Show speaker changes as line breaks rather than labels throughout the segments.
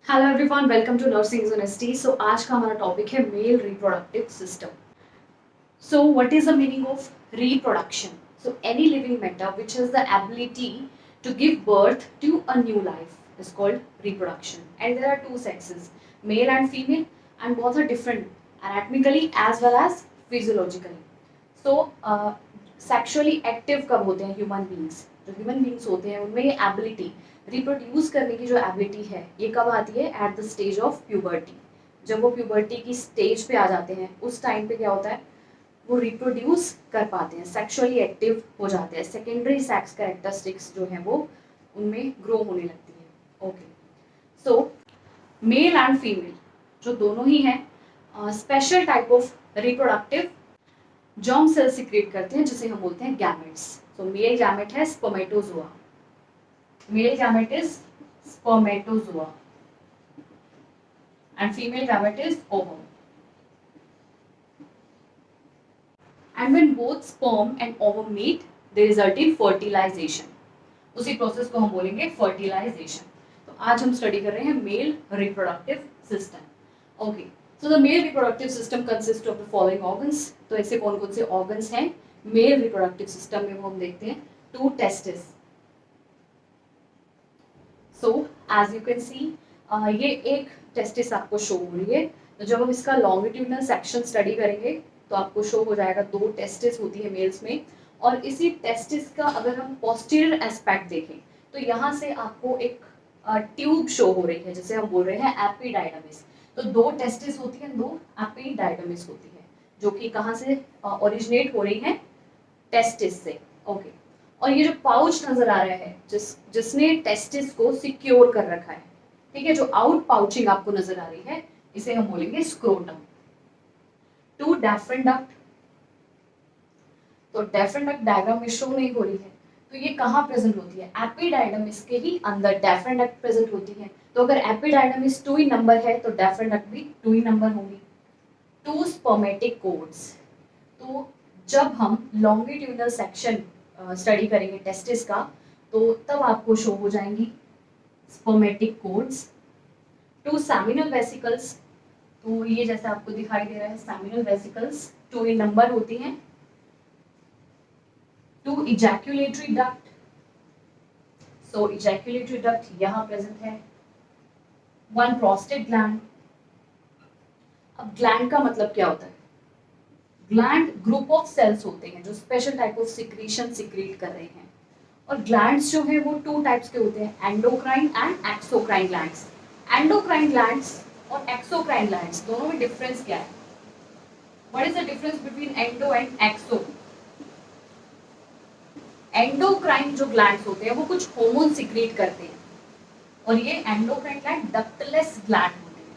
Hello everyone, welcome to nursing university. So आज का हमारा टॉपिक है male reproductive system. So what is the meaning of reproduction? So any living matter which has the ability to give birth to a new life is called reproduction, and there are two sexes, male and female, and both are different anatomically as well as physiologically. So sexually active कब होते हैं human beings? जो human beings होते हैं उनमें ये ability, reproduce करने की जो एबिलिटी है, ये कब आती है? At the stage of puberty. जब वो प्यूबर्टी की स्टेज पे आ जाते हैं, उस टाइम पे क्या होता है? वो रिप्रोड्यूस कर पाते हैं, सेक्सुअली एक्टिव हो जाते हैं, सेकेंडरी सेक्स कैरेक्टरिस्टिक्स जो है वो उनमें ग्रो होने लगती है। Okay, so male and female जो दोनों ही हैं, special type of reproductive germ cell secrete करते हैं, जिसे हम बोलते हैं गैमेट्स। तो मेल गैमेट है spermatozoa, male gamete is spermatozoa and female gamete is ovum. And when both sperm and ovum meet they result in fertilization. उसी process को हम बोलेंगे फर्टिलाइजेशन। तो आज हम स्टडी कर रहे हैं mail reproductive system. Okay, so the mail reproductive system consist of the following organs. तो ऐसे कौन कौन से ऑर्गन्स हैं मेल रिप्रोडक्टिव सिस्टम में? वो हम देखते हैं। Two testis. So as you can see, ये एक टेस्टिस आपको शो हो रही है। तो जब हम इसका लॉन्गिट्यूडनल सेक्शन स्टडी करेंगे तो आपको शो हो जाएगा, दो टेस्टिस होती है मेल्स में। और इसी टेस्टिस का अगर हम पोस्टीरियर एस्पेक्ट देखें तो यहाँ से आपको एक ट्यूब शो हो रही है, जिसे हम बोल रहे हैं एपिडाइडमिस। तो दो टेस्टिस होती हैं, दो एपिडाइडमिस होती है, जो कि कहाँ से ओरिजिनेट हो रही है? टेस्टिस से। ओके, और ये जो पाउच नजर आ रहा है, जिसने टेस्टिस को सिक्योर कर रखा है, ठीक है, जो आउट पाउचिंग आपको नजर आ रही है, इसे हम बोलेंगे स्क्रोटम। To deferent duct. तो डेफरेंट डक्ट डायग्राम में शो नहीं हो रही है, तो ये कहाँ प्रेजेंट होती है? एपिडाइडमिस के ही अंदर डेफरेंट डक्ट प्रेजेंट होती है। तो अगर एपिडाइडमिस 2 ही नंबर है तो डेफरेंट डक्ट भी 2 ही नंबर होंगी। Two spermatic cords. तो जब हम लॉन्गिट्यूडनल सेक्शन स्टडी करेंगे टेस्टिस का, तो तब आपको शो हो जाएंगी spermatic cords. Two seminal vesicles. तो ये जैसा आपको दिखाई दे रहा है, सेमिनल वेसिकल्स 2 ही नंबर होती हैं। Two ejaculatory duct. So ejaculatory duct यहाँ प्रेजेंट है। One prostate gland. अब ग्लैंड का मतलब क्या होता है? ग्लैंड ग्रुप ऑफ सेल्स होते हैं जो special type of secretion secrete कर रहे हैं। और ग्लैंड्स जो है वो टू टाइप्स के होते हैं, endocrine and exocrine glands. Endocrine glands और एक्सोक्राइन ग्लैंड्स दोनों में डिफरेंस क्या है? What is the difference between endo and exo? Endocrine जो ग्लैंड्स होते हैं वो कुछ हार्मोन सिक्रीट करते हैं, और ये एंडोक्राइन ग्लैंड डक्टलेस ग्लैंड होते हैं।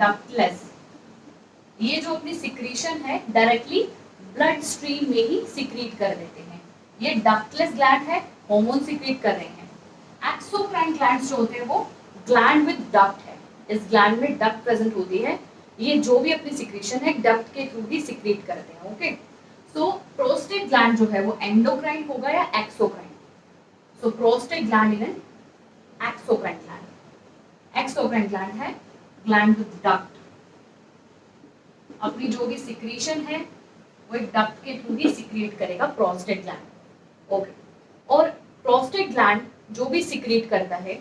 डक्टलेस, ये जो अपनी सिक्रीशन है डायरेक्टली ब्लड स्ट्रीम में ही सिक्रीट कर देते हैं। ये डक्टलेस ग्लैंड है, हार्मोन सिक्रीट कर रहे हैं। एक्सोक्राइन ग्लैंड्स जो होते हैं वो ग्लैंड विद डक्ट है, इस ग्लैंड में डक्ट प्रेजेंट होती है। ये जो भी अपनी सिक्रीशन है डक्ट के थ्रू ही सिक्रीट करते हैं। ओके, सो प्रोस्टेट ग्लैंड जो है वो एंडोक्राइन होगा या exocrine? So prostate gland in an exocrine gland. Exocrine gland है ग्लैंड विद डक्ट, अपनी जो भी सिक्रीशन है वो एक डक्ट के थ्रू ही सिक्रिएट करेगा प्रोस्टेट ग्लैंड। ओके, और प्रोस्टेट ग्लैंड जो भी सिक्रिएट करता है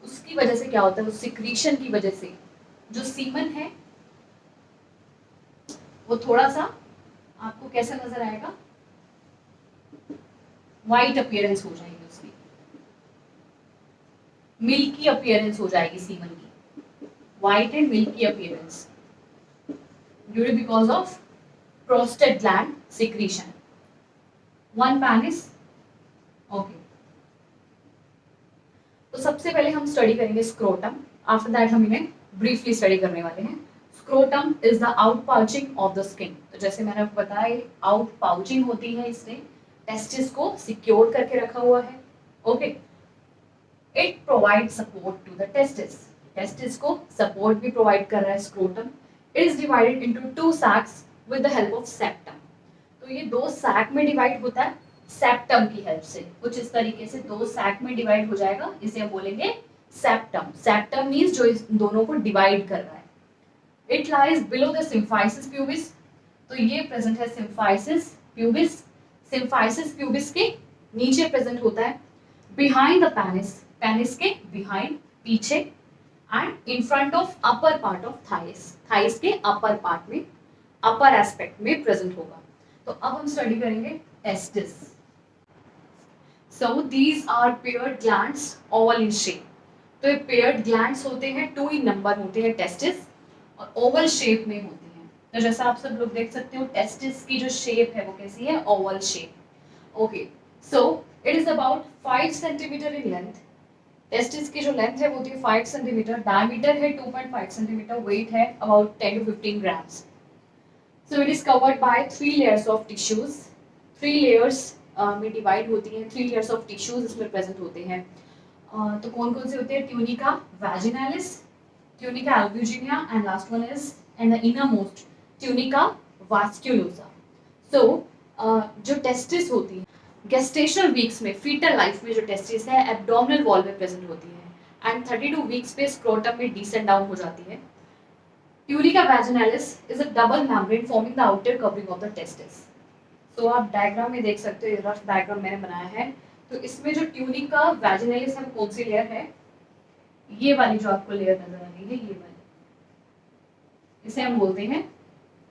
उसकी वजह से क्या होता है? उस सिक्रीशन की वजह से जो सीमन है वो थोड़ा सा आपको कैसा नजर आएगा? व्हाइट अपीयरेंस हो जाएगी उसकी, मिल्की अपीयरेंस हो जाएगी सीमन की, white and milky appearance due because of prostate gland secretion. One pan is okay. तो सबसे पहले हम स्टडी करेंगे स्क्रोटम। आफ्टर दैट हम इन्हें ब्रीफली स्टडी करने वाले हैं। Scrotum is the out pouching of the skin. तो जैसे मैंने आपको बताया, आउट पाउचिंग होती है, इसने टेस्टिस को सिक्योर करके रखा हुआ है। Okay, it provide support to the testis, testis को सपोर्ट भी प्रोवाइड कर रहा है scrotum. It is divided into two sacs with the help of septum. तो ये दो सैक में डिवाइड होता है सेप्टम की हेल्प से। कुछ इस तरीके से दो सैक में डिवाइड हो जाएगा, इसे हम बोलेंगे सेप्टम, सेप्टम मीन्स जो इस दोनों को डिवाइड कर रहा है. It lies below the symphysis pubis, तो ये प्रेजेंट है सिम्फाइसिस प्यूबिस. सिम्फाइसिस प्यूबिस के नीचे प्रेजेंट होता है. बिहाइंड द पेनिस, पेनिस के बिहाइंड, पीछे. And in front of upper part of thighs, thighs के अपर पार्ट में, अपर एस्पेक्ट में प्रेजेंट होगा. तो अब हम स्टडी करेंगे testis. So these are paired glands oval in shape. तो ये पेयर्ड ग्लैंड्स होते हैं, 2 इन नंबर होते हैं टेस्टिस, और ओवल शेप में होते हैं. तो जैसा आप सब लोग देख सकते हो टेस्टिस की जो शेप है वो कैसी है, Oval shape. Okay, so it is about 5 centimetre in length. Testis की जो लेंथ है वो होती है 5 सेंटीमीटर, डायमीटर है 2.5 सेंटीमीटर, वेट है about 10 to 15 grams. So it is covered by 3 layers of tissues. 3 layers में डिवाइड होती हैं. 3 layers of tissues इसमें प्रेजेंट होते हैं. तो कौन कौन से होते हैं, tunica vaginalis, tunica albuginea, and last one is and the innermost tunica vasculosa. So जो टेस्टिस होती है गेस्टेशनल वीक्स में, फीटल लाइफ में जो टेस्टिस है एब्डोमिनल वॉल में प्रेजेंट होती है, एंड 32 वीक्स पे स्क्रोटम में डिसेंड डाउन हो जाती है. Tunica vaginalis is a double membrane forming the outer covering of the testis. तो आप डायग्राम में देख सकते हो, रफ डायग्राम मैंने बनाया है. तो इसमें जो ट्यूनिका वैजिनालिस है वो कौन सी लेयर है, ये वाली जो आपको लेयर नजर आ रही है, ये वाली, इसे हम बोलते हैं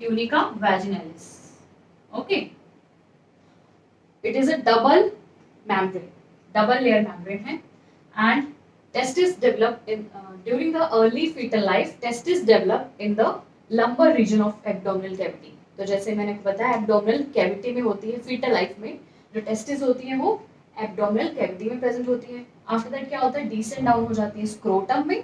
tunica vaginalis. Okay, it is a double membrane, double layer membrane है. And testis develop in during the early fetal life. Testis develop in the lumbar region of abdominal cavity. तो जैसे मैंने बताया एब्डोमिनल कैविटी में होती है fetal life में. जो टेस्टिस होती है वो एब्डोमिनल कैविटी में प्रेजेंट होती है. आफ्टर दैट क्या होता है, डिसेंड डाउन हो जाती है स्क्रोटम में,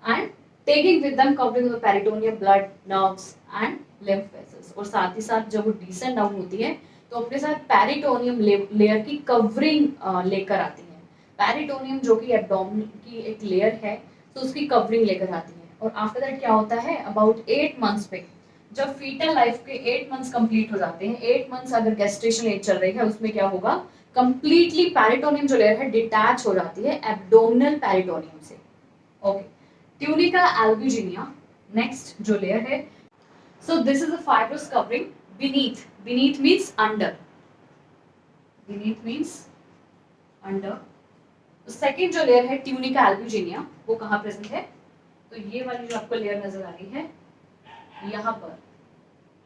and taking with them covering the peritoneum, blood, nerves and lymph vessels. और साथ ही साथ जब वो डिसेंड डाउन होती है तो अपने साथ पेरिटोनियम लेयर की कवरिंग लेकर आती है. पेरिटोनियम जो कि एब्डोमेन की एक लेयर है, तो उसकी कवरिंग लेकर आती है. और आफ्टर दैट क्या होता है, अबाउट 8 मंथ्स पे, जब फीटल लाइफ के 8 मंथ्स कंप्लीट हो जाते हैं, 8 मंथ्स अगर गेस्टेशन एज चल रही है, उसमें क्या होगा, कंप्लीटली पेरिटोनियम जो लेयर है डिटैच हो जाती है एब्डोमिनल पेरिटोनियम से. ओके, ट्यूनिका अल्ब्यूजिनिया नेक्स्ट जो लेयर है. So this is a fibrous covering beneath, beneath means under, beneath means under. Second जो लेयर है ट्यूनिका अल्ब्यूजिनिया, वो कहाँ प्रेजेंट है, तो ये वाली जो आपको लेयर नजर आ रही है यहाँ पर,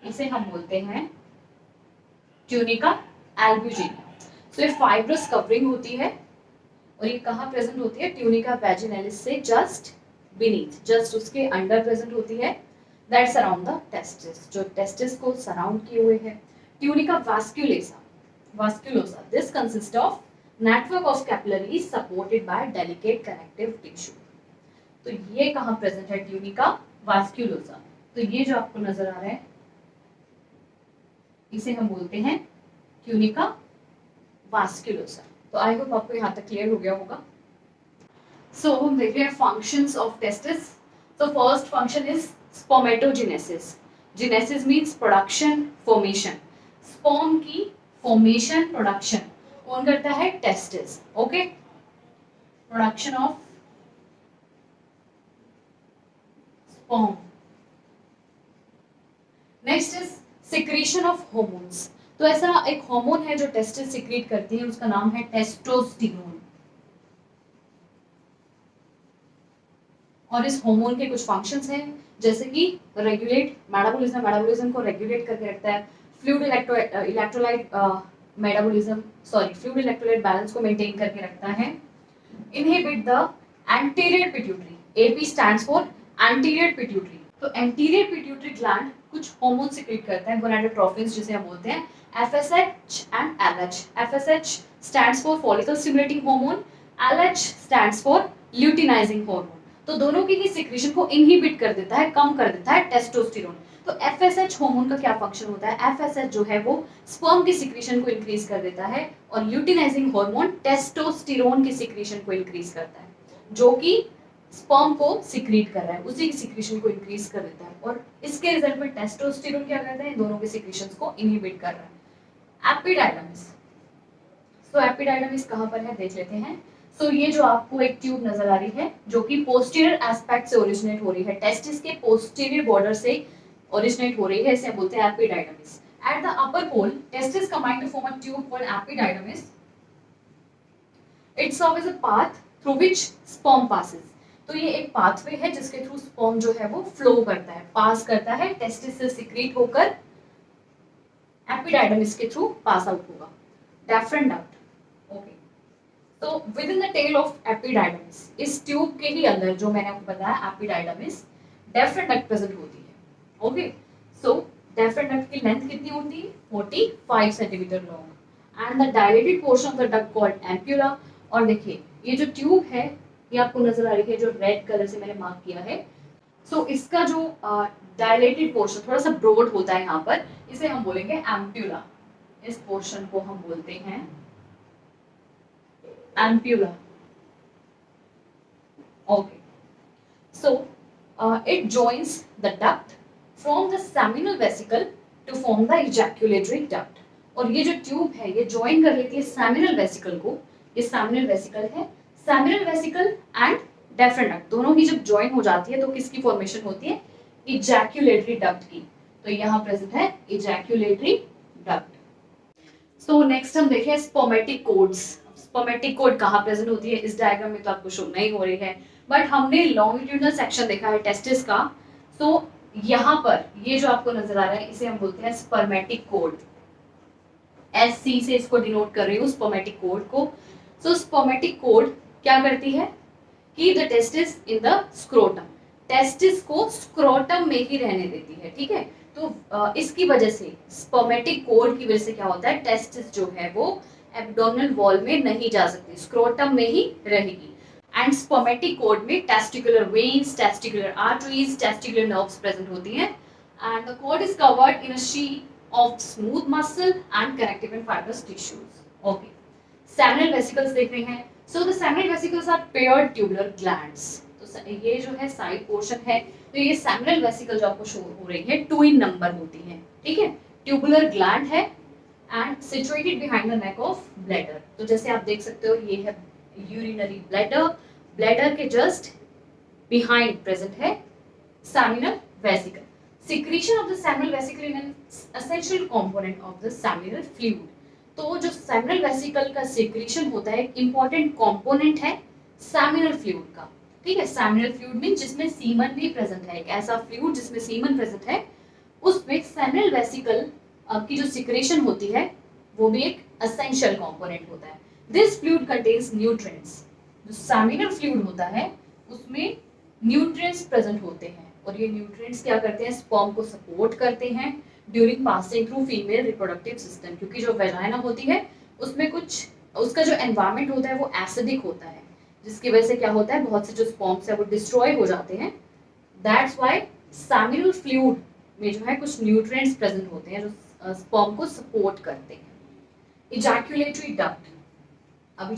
इसे हम बोलते हैं ट्यूनिका अल्ब्यूजिनिया. सो ये फाइब्रस कवरिंग होती है, और ये कहाँ प्रेजेंट होती है, ट्यूनिका वैजिनालिस से जस्ट बीनीथ, जस्ट उसके अंडर प्रेजेंट होती है. दैट्स अराउंड द टेस्टिस, जो टेस्टिस को सराउंड किए हुए है. Tunica vasculosa, vasculosa, this consist of network of capillaries supported by delicate connective tissue. तो ये कहाँ प्रेजेंट है, ट्यूनिका वास्कुलोसा. तो ये जो आपको नजर आ रहा है इसे हम बोलते हैं ट्यूनिका वास्कुलोसा. तो आई होप आपको यहाँ तक क्लियर हो गया होगा. सो हम देख रहे हैं फंक्शंस ऑफ टेस्टिस. तो first function is spermatogenesis. Genesis means production, formation. Sperm की फॉर्मेशन, प्रोडक्शन कौन करता है, testis. Okay, production of sperm. Next is secretion of hormones. तो ऐसा एक हार्मोन है जो टेस्टिस सिक्रीट करती है, उसका नाम है टेस्टोस्टेरोन. और इस हार्मोन के कुछ फंक्शंस हैं, जैसे कि रेगुलेट मेटाबॉलिज्म, मेटाबॉलिज्म को रेगुलेट करके रखता है. Fluid electrolyte metabolism, sorry fluid electrolyte balance को मेंटेन करके रखता है. Inhibit the anterior pituitary, AP stands for anterior pituitary. तो एंटीरियर पिट्यूटरी ग्लैंड कुछ हार्मोन सिक्रीट करता है, गोनाडोट्रोफिन्स जिसे हम बोलते हैं, FSH and LH. FSH stands for follicle stimulating hormone, LH stands for luteinizing hormone. तो दोनों की ही सिक्रीशन को इनहिबिट कर देता है, कम कर देता है टेस्टोस्टेरोन. तो एफएसएच हार्मोन का क्या फंक्शन होता है, एफएसएच जो है वो स्पर्म की सिक्रीशन को इंक्रीज कर देता है, और ल्यूटिनाइजिंग हार्मोन टेस्टोस्टेरोन की सिक्रीशन को इंक्रीज करता है, जो कि स्पर्म को सिक्रीट कर रहा है, उसी की सिक्रीशन को इंक्रीज कर देता है. और इसके रिजल्ट में टेस्टोस्टेरोन क्या करता है, इन दोनों के सिक्रीशंस को इनहिबिट कर रहा है. एपिडाइडमिस. तो एपिडाइडमिस कहाँ पर है, देख लेते हैं. सो ये जो आपको एक ट्यूब नजर आ रही है जो कि पोस्टीरियर एस्पेक्ट से ओरिजिनेट हो रही है, टेस्टिस के पोस्टीरियर बॉर्डर से ओरिजिनेट हो रही है, इसे बोलते हैं epididymis. At the upper pole testis combine to form a tube called epididymis. It serve as a path through which sperm passes. तो ये एक पाथवे है जिसके थ्रू स्पर्म जो है वो फ्लो करता है, पास करता है, टेस्टिस से सिक्रीट होकर एपिडाइडमिस के थ्रू पास आउट होगा। Deferent duct, okay. तो within the tail of epididymis, इस ट्यूब के ही अंदर जो मैंने आपको बताया एपिडाइडमिस, डेफरेंट डक्ट प्रेजेंट होती है। ओके, सो डेफरेंट डक्ट की लेंथ कितनी होती है? 45 centimetre long and the dilated portion of the duct called ampulla. और देखिए ये जो ट्यूब है ये आपको नजर आ रही है जो रेड कलर से मैंने मार्क किया है। सो इसका जो डायलेटेड पोर्शन थोड़ा सा ब्रॉड होता है यहाँ पर, इसे हम बोलेंगे एम्प्यूला। इस पोर्शन को हम बोलते हैं ampulla. Okay, so it joins the duct from the seminal vesicle to form the ejaculatory duct. और ये जो ट्यूब है ये ज्वाइन कर लेती है सेमिनल वेसिकल को। ये सेमिनल वेसिकल है, सेमिनल वेसिकल एंड डेफरेंट डक्ट दोनों ही जब ज्वाइन हो जाती है तो किसकी फॉर्मेशन होती है? इजैक्युलेटरी डक्ट की। तो यहाँ प्रेजेंट है इजैक्युलेटरी डक्ट। सो नेक्स्ट हम देखें स्पर्मेटिक कोड्स। स्पर्मेटिक कोड कहाँ प्रेजेंट होती है? इस डायग्राम में तो आपको शो नहीं हो रही है, बट हमने लॉन्गिट्यूडनल सेक्शन देखा है टेस्टिस का। सो यहाँ पर ये जो आपको नजर आ रहा है इसे हम बोलते हैं स्पर्मेटिक कोड। SC से इसको डिनोट कर रही हूँ स्पर्मेटिक कोड को। सो स्पर्मेटिक कोड क्या करती है कि the testis in the scrotum, testis को स्क्रोटम में ही रहने देती है, ठीक है। तो इसकी वजह से स्पर्मेटिक कोड की वजह से क्या होता है, टेस्टिस जो है वो एब्डोमिनल वॉल में नहीं जा सकती, स्क्रोटम में ही रहेगी। एंड स्पर्मेटिक कोड में testicular veins, testicular arteries, testicular nerves present होती हैं and the cord is covered in a sheet of smooth muscle and connective and fibrous tissues. Okay, seminal vesicles देख रहे हैं। So the seminal vesicles are paired tubular glands. तो ये जो है side portion है, तो ये सेमिनल वेसिकल जो आपको शो हो रही है 2 इन नंबर होती है, ठीक है। ट्यूबुलर ग्लैंड है and situated behind the neck of bladder. तो जैसे आप देख सकते हो ये है यूरिनरी ब्लैडर, ब्लैडर के जस्ट बिहाइंड प्रेजेंट है seminal vesicle. Secretion of the seminal vesicle is an essential component of the seminal fluid। तो जो सेमिनल वेसिकल का सिक्रीशन होता है एक इंपॉर्टेंट कंपोनेंट है सेमिनल फ्लूइड का, ठीक है। सेमिनल फ्लूइड मीन जिसमें सीमन भी प्रेजेंट है, एक ऐसा फ्लूइड जिसमें सीमन प्रेजेंट है, उसमें सेमिनल वेसिकल की जो सिक्रेशन होती है वो भी एक एसेंशियल कंपोनेंट होता है। This fluid contains nutrients. जो सेमिनल फ्लूइड होता है उसमें न्यूट्रिएंट्स प्रेजेंट होते हैं और ये न्यूट्रिएंट्स क्या करते हैं, स्पर्म को सपोर्ट करते हैं during passing through female reproductive system. क्योंकि जो वेजाइना होती है उसमें कुछ उसका जो एनवायरनमेंट होता है वो एसिडिक होता है, जिसकी वजह से क्या होता है बहुत से जो स्पर्म्स है वो डिस्ट्रॉय हो जाते हैं। दैट्स व्हाई सेमिनल फ्लूइड में जो है कुछ न्यूट्रिएंट्स प्रेजेंट होते हैं जो स्पर्म को सपोर्ट करते हैं। इजैक्युलेटरी डक्ट, अब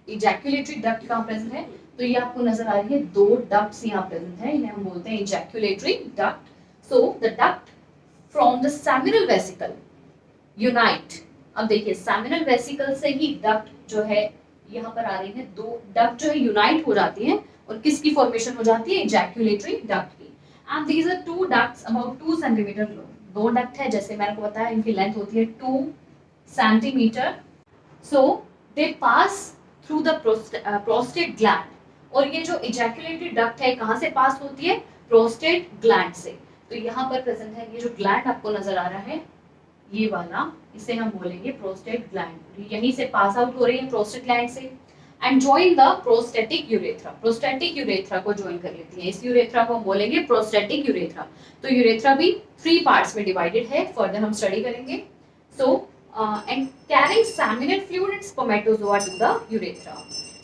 इजैक्युलेटरी डक्ट कहाँ प्रेजेंट है? तो ये आपको नजर आ रही है 2 डक्ट्स यहाँ प्रेजेंट है, इन्हें हम बोलते हैं ejaculatory duct. So the duct from the seminal vesicle unite. अब देखिए सेमिनल वेसिकल से ही डक्ट जो है यहाँ पर आ रही है, 2 डक्ट जो है यूनाइट हो जाती हैं और किसकी फॉर्मेशन हो जाती है? इजैक्युलेटरी डक्ट की। And these are 2 ducts about 2 centimeter long. 2 duct है, जैसे मैंने आपको बताया इनकी लेंथ होती है 2 centimetre. So they pass through the prostate gland. और ये जो इजैक्युलेटरी डक्ट है कहाँ से पास होती है? प्रोस्टेट ग्लैंड से। तो यहाँ पर प्रेजेंट है ये जो ग्लैंड आपको नजर आ रहा है ये वाला, इसे हम बोलेंगे प्रोस्टेट ग्लैंड। यहीं से पास आउट हो रही है प्रोस्टेट ग्लैंड से and join the prostatic urethra. Prostatic urethra को ज्वाइन कर लेती है, इस यूरेथ्रा को हम बोलेंगे प्रोस्टेटिक यूरेथ्रा। तो यूरेथ्रा भी 3 पार्ट्स में डिवाइडेड है, फर्दर हम स्टडी करेंगे। So and carrying seminal fluid and spermatozoa to the urethra.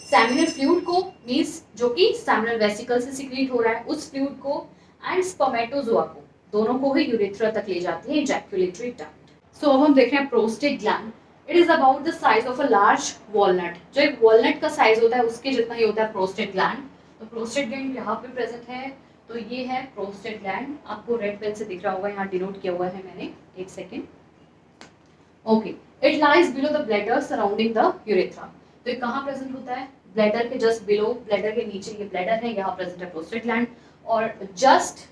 Seminal fluid को मींस जो कि सेमिनल वेसिकल से सिक्रीट हो रहा है उस फ्लूइड को एंड स्पर्मेटोजोआ को, दोनों को ही यूरेथ्रा तक ले जाती है इजैक्युलेटरी डक्ट। सो अब हम देख रहे हैं prostate gland. It is about the size of a large walnut. जो एक वॉलनट का साइज होता है उसके जितना ही होता है प्रोस्टेट ग्लैंड। तो प्रोस्टेट ग्लैंड यहाँ पे प्रेजेंट है, तो ये है प्रोस्टेट ग्लैंड। आपको रेड पेन से दिख रहा होगा, यहाँ डिनोट किया हुआ है मैंने, एक second. Okay, it lies below the bladder surrounding the urethra. तो ये कहाँ प्रेजेंट होता है? ब्लैडर के जस्ट बिलो, ब्लैडर के नीचे ये ब्लैडर है, यहाँ प्रेजेंट है प्रोस्टेट ग्लैंड, और जस्ट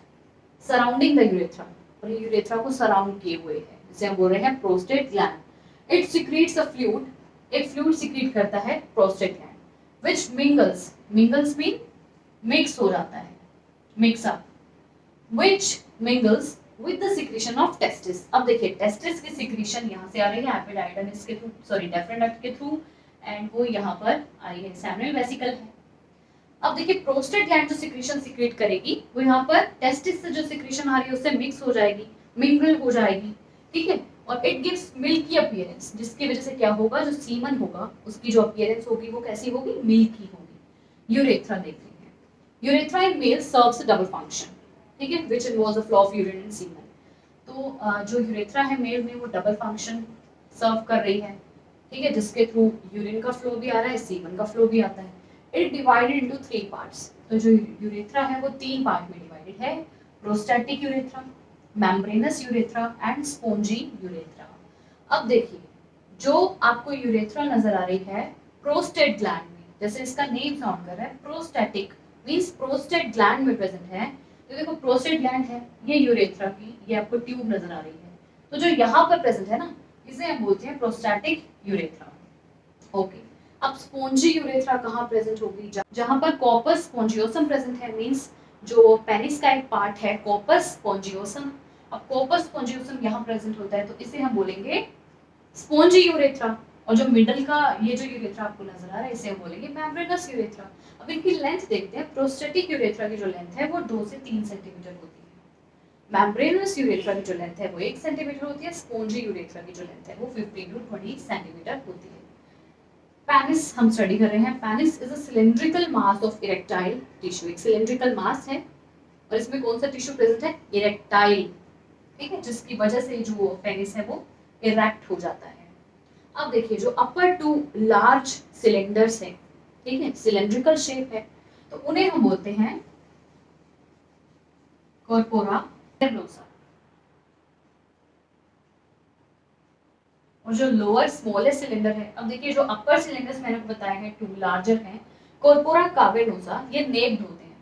सराउंडिंग द यूरेथ्रा, और ये यूरेथ्रा को सराउंड किए हुए है, जिसे हम बोल रहे हैं prostate gland. It secretes a fluid, एक फ्लूइड सिक्रीट करता है prostate gland, which mingles, mingles mean mix हो जाता है, mix up, which mingles with the secretion of testis। अब देखिए टेस्टिस की सिक्रीशन यहाँ से आ रही है एपिडाइडमिस के थ्रू, सॉरी डेफरेंट डक्ट के थ्रू, एंड वो यहाँ पर आ रही है सेमिनल वेसिकल है। अब देखिए प्रोस्टेट ग्लैंड जो सिक्रीशन सिक्रेट करेगी वो यहाँ पर टेस्टिस से जो सिक्रीशन आ रही है उससे मिक्स हो जाएगी, मिंगल हो जाएगी, ठीक है, और इट गिव्स मिल्की अपीयरेंस, जिसकी वजह से क्या होगा, जो सीमन होगा उसकी जो अपीयरेंस होगी वो कैसी होगी, मिल्की होगी। यूरेथ्रा देख रहे हैं, urethra in male serves a double function, ठीक है, which involves the flow of urine and semen. तो जो यूरेथ्रा है मेल में वो डबल फंक्शन सर्व कर रही है, ठीक है, जिसके थ्रू यूरिन का फ्लो भी आ रहा है, सीमन का फ्लो भी आता है। इट डिवाइडेड इनटू 3 पार्ट्स, तो जो यूरेथ्रा है वो 3 पार्ट में डिवाइडेड है, prostatic urethra, membranous urethra and spongy urethra. अब देखिए जो आपको यूरेथ्रा नजर आ रही है प्रोस्टेट ग्लैंड में, जैसे इसका नेम साउंड कर रहा है प्रोस्टैटिक, मींस प्रोस्टेट ग्लैंड में प्रेजेंट है। तो देखो प्रोस्टेट ग्लैंड है, ये यूरेथ्रा की, ये आपको ट्यूब नजर आ रही है, तो जो यहाँ पर प्रेजेंट है ना इसे हम बोलते हैं प्रोस्टैटिक यूरेथ्रा। ओके, अब स्पोंजी यूरेथ्रा कहाँ प्रेजेंट होगी, जहाँ पर कॉर्पस स्पोंजियोसम प्रेजेंट है, मींस जो पेनिस का एक पार्ट है कॉर्पस स्पोंजियोसम। अब कॉर्पस स्पोंजियोसम यहाँ प्रेजेंट होता है तो इसे हम बोलेंगे स्पोंजी यूरेथ्रा, और जो मिडल का ये जो यूरेथ्रा आपको नजर आ रहा है इसे हम बोलेंगे मेम्ब्रेनस यूरेथ्रा। अब इनकी लेंथ देखते हैं, प्रोस्टेटिक यूरेथ्रा की जो लेंथ है वो 2 से 3 सेंटीमीटर होती है, मेम्ब्रेनस यूरेथ्रा की जो लेंथ है वो 1 सेंटीमीटर होती है, स्पोंजी यूरेथ्रा की जो लेंथ है वो 15 टू 20 सेंटीमीटर होती है। पेनिस हम स्टडी कर रहे हैं, penis is a cylindrical mass of erectile tissue, एक सिलिंड्रिकल मास है और इसमें कौन सा टिश्यू प्रेजेंट है, इरेक्टाइल, ठीक है, जिसकी वजह से जो पेनिस है वो इरेक्ट हो जाता है। अब देखिए जो अपर 2 लार्ज सिलेंडर्स हैं, ठीक है, सिलेंड्रिकल शेप है, तो उन्हें हम बोलते हैं कॉर्पोरा कैवर्नोसा, और जो लोअर स्मॉलेस्ट सिलेंडर है, अब देखिए जो अपर सिलेंडर्स मैंने आपको बताया है 2 लार्जर हैं, कॉर्पोरा कैवर्नोसा, ये नेक्ड होते हैं,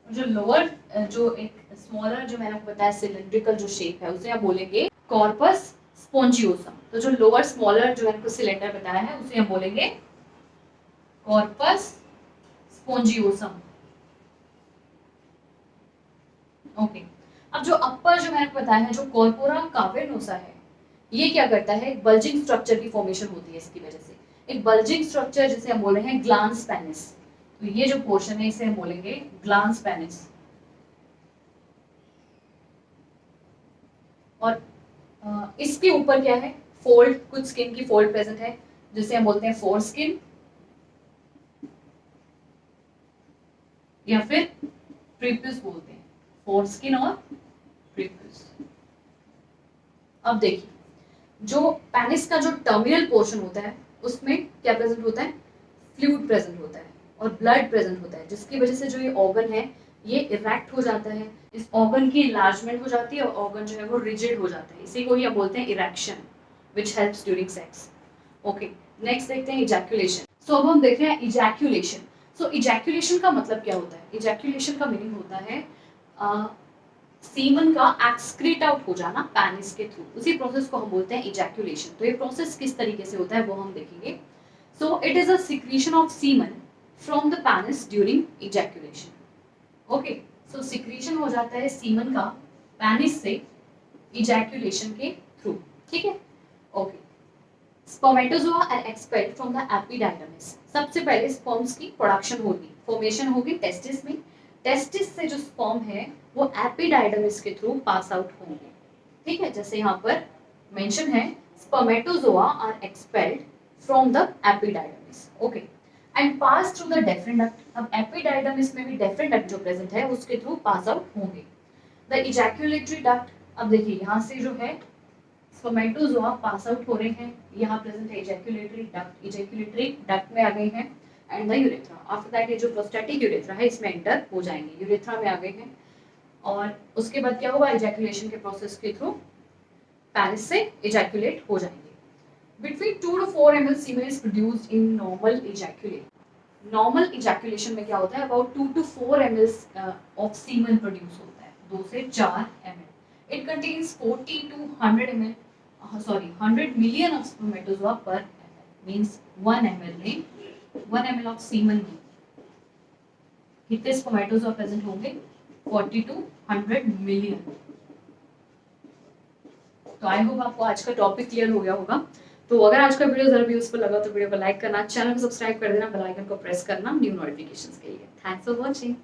जो लोअर जो एक स्मॉलर जो मैंने आपको बताया सिलेंड्रिकल जो शेप है उसे हम बोलेंगे कॉर्पस स्पोंजियोसम। तो जो लोअर स्मॉलर जो मैंने आपको सिलेंडर बताया है उसे हम बोलेंगे कॉर्पस स्पोंजियोसम। ओके, अब जो अपर जो मैंने आपको बताया है जो कॉर्पोरा कैवर्नोसा है, ये क्या करता है, एक बल्जिंग स्ट्रक्चर की फॉर्मेशन होती है इसकी वजह से, एक बल्जिंग स्ट्रक्चर जिसे हम बोल रहे हैं ग्लांस पेनिस। तो ये जो पोर्शन है इसे हम बोलेंगे ग्लांस पेनिस, और इसके ऊपर क्या है, फोल्ड, कुछ स्किन की फोल्ड प्रेजेंट है जिसे हम बोलते हैं फोर स्किन या फिर प्रीप्यूस बोलते हैं, फोर स्किन और प्रीप्यूस। अब देखिए जो पेनिस का जो टर्मिनल पोर्शन होता है उसमें क्या प्रेजेंट होता है, फ्लूइड प्रेजेंट होता है और ब्लड प्रेजेंट होता है, जिसकी वजह से जो ये ऑर्गन है ये इरेक्ट हो जाता है, इस ऑर्गन की इलार्जमेंट हो जाती है और ऑर्गन जो है वो रिजिड हो जाता है, इसी को ही हम बोलते हैं erection, which helps during sex. Okay, next देखते हैं इजैक्यूलेशन। सो अब हम देख रहे हैं इजैक्यूलेशन। सो इजैक्यूलेशन का मतलब क्या होता है, इजैक्यूलेशन का मीनिंग होता है सीमन का एक्सक्रीट आउट हो जाना पेनिस के थ्रू, उसी प्रोसेस को हम बोलते हैं इजैक्यूलेशन। तो ये प्रोसेस किस तरीके से होता है वो हम देखेंगे। So it is a secretion of semen from the penis during ejaculation. Okay, so secretion हो जाता है सीमन का पेनिस से इजैक्यूलेशन के थ्रू, ठीक है। Okay, spermatozoa are expelled from the epididymis. सबसे पहले स्पर्म्स की प्रोडक्शन होगी, फॉर्मेशन होगी टेस्टिस में, टेस्टिस से जो स्पर्म है वो एपिडाइडमिस के थ्रू पास आउट होंगे, ठीक है, जैसे यहाँ पर मेंशन है spermatozoa are expelled from the epididymis, okay, and pass through the deferent duct. अब एपिडाइडमिस में भी डेफरेंट डक्ट जो प्रेजेंट है उसके थ्रू पास आउट होंगे। द इजैक्यूलेटरी डक्ट, अब देखिए यहाँ से जो है स्पर्मेटोजोआ पास आउट हो रहे हैं, यहाँ प्रेजेंट है इजैक्यूलेटरी डक्ट, इजैक्यूलेटरी डक्ट में आ गए हैं, and the urethra. After that ये जो प्रोस्टैटिक यूरेथ्रा है इसमें एंटर हो जाएंगे, यूरेथ्रा में आ गए हैं, और उसके बाद क्या होगा, इजैक्यूलेशन के प्रोसेस के थ्रू पेनिस से इजैक्यूलेट हो जाएंगे। Between 2 to 4 ml semen is produced in normal ejaculation. Normal ejaculation में क्या होता है, about 2 to 4 ml of semen produce होता है, 2 से 4 ml. It contains 40 to 100 ml, 100 million of spermatozoa per ml. Means 1 ml में 1 ml ऑफ सीमन में कितने स्पर्मेटोजोआ प्रेजेंट होंगे? 40 to 100 मिलियन. तो आई होप आपको आज का टॉपिक क्लियर हो गया होगा. तो अगर आज का वीडियो जरा भी यूजफुल लगा तो वीडियो को लाइक करना, चैनल को सब्सक्राइब कर देना, बेल आइकन को प्रेस करना न्यू नोटिफिकेशंस के लिए. Thanks for watching.